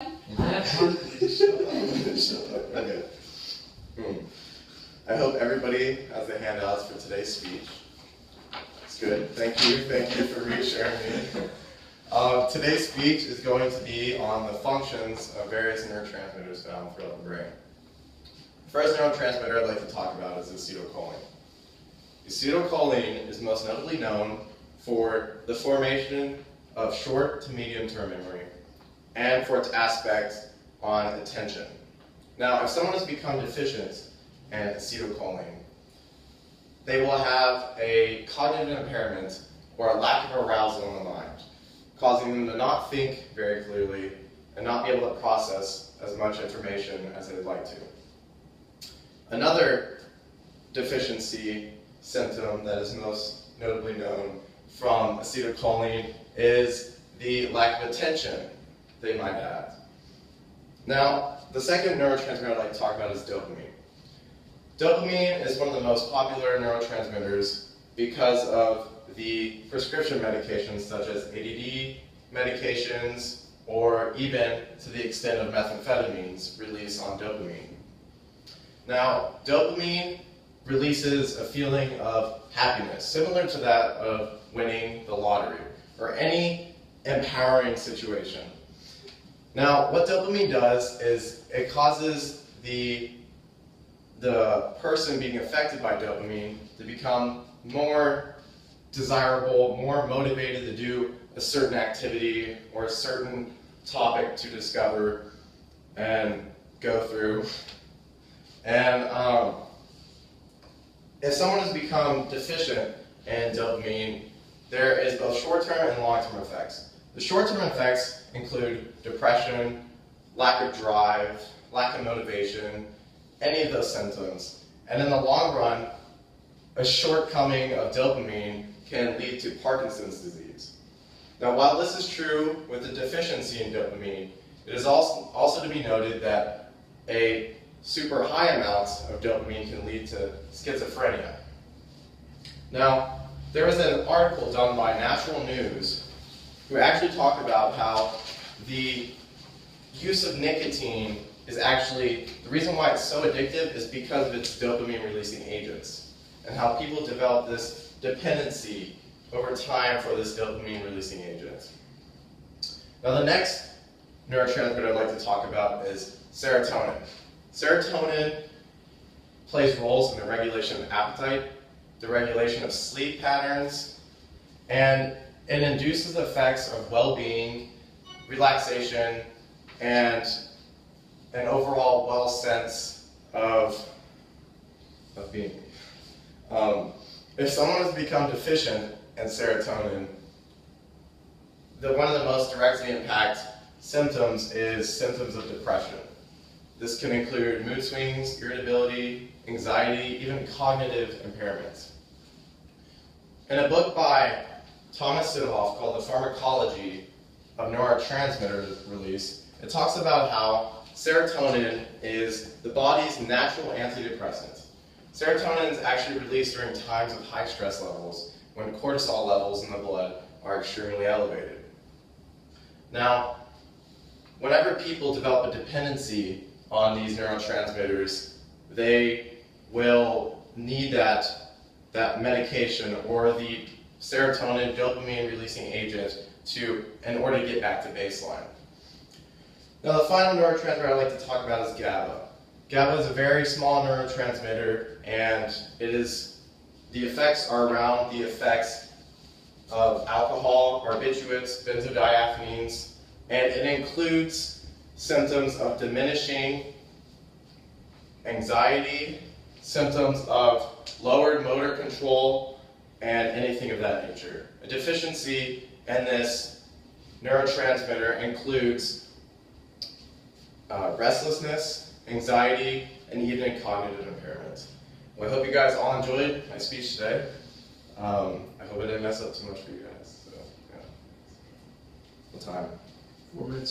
Okay. I hope everybody has the handouts for today's speech. It's good. Thank you for reassuring me. Today's speech is going to be on the functions of various neurotransmitters found throughout the brain. The first neurotransmitter I'd like to talk about is acetylcholine. Acetylcholine is most notably known for the formation of short to medium-term memory and for its aspect on attention. Now, if someone has become deficient in acetylcholine, they will have a cognitive impairment or a lack of arousal in the mind, causing them to not think very clearly and not be able to process as much information as they'd like to. Another deficiency symptom that is most notably known from acetylcholine is the lack of attention they might have. Now, the second neurotransmitter I'd like to talk about is dopamine. Dopamine is one of the most popular neurotransmitters because of the prescription medications such as ADD medications or even to the extent of methamphetamines release on dopamine. Now, dopamine releases a feeling of happiness, similar to that of winning the lottery or any empowering situation. Now, what dopamine does is it causes the person being affected by dopamine to become more desirable, more motivated to do a certain activity or a certain topic to discover and go through. And if someone has become deficient in dopamine, there is both short-term and long-term effects. The short-term effects include depression, lack of drive, lack of motivation, any of those symptoms. And in the long run, a shortcoming of dopamine can lead to Parkinson's disease. Now, while this is true with the deficiency in dopamine, it is also to be noted that a super high amount of dopamine can lead to schizophrenia. Now, there was an article done by Natural News who actually talked about how the use of nicotine is actually, the reason why it's so addictive is because of its dopamine-releasing agents, and how people develop this dependency over time for this dopamine-releasing agent. Now, the next neurotransmitter I'd like to talk about is serotonin. Serotonin plays roles in the regulation of appetite, the regulation of sleep patterns, and it induces effects of well-being, relaxation, and an overall well sense of being. If someone has become deficient in serotonin, one of the most directly impact symptoms is symptoms of depression. This can include mood swings, irritability, anxiety, even cognitive impairments. In a book by Thomas Sidhoff called The Pharmacology of Neurotransmitter Release, it talks about how serotonin is the body's natural antidepressant. Serotonin is actually released during times of high stress levels when cortisol levels in the blood are extremely elevated. Now, whenever people develop a dependency on these neurotransmitters, they will need that medication or the serotonin dopamine releasing agent in order to get back to baseline. Now, the final neurotransmitter I'd like to talk about is GABA. GABA is a very small neurotransmitter, and the effects are around the effects of alcohol, barbiturates, benzodiazepines, and it includes symptoms of diminishing anxiety, symptoms of lowered motor control, and anything of that nature. A deficiency in this neurotransmitter includes restlessness, anxiety, and even cognitive impairment. Well, I hope you guys all enjoyed my speech today. I hope I didn't mess up too much for you guys. So, yeah. What time? 4 minutes.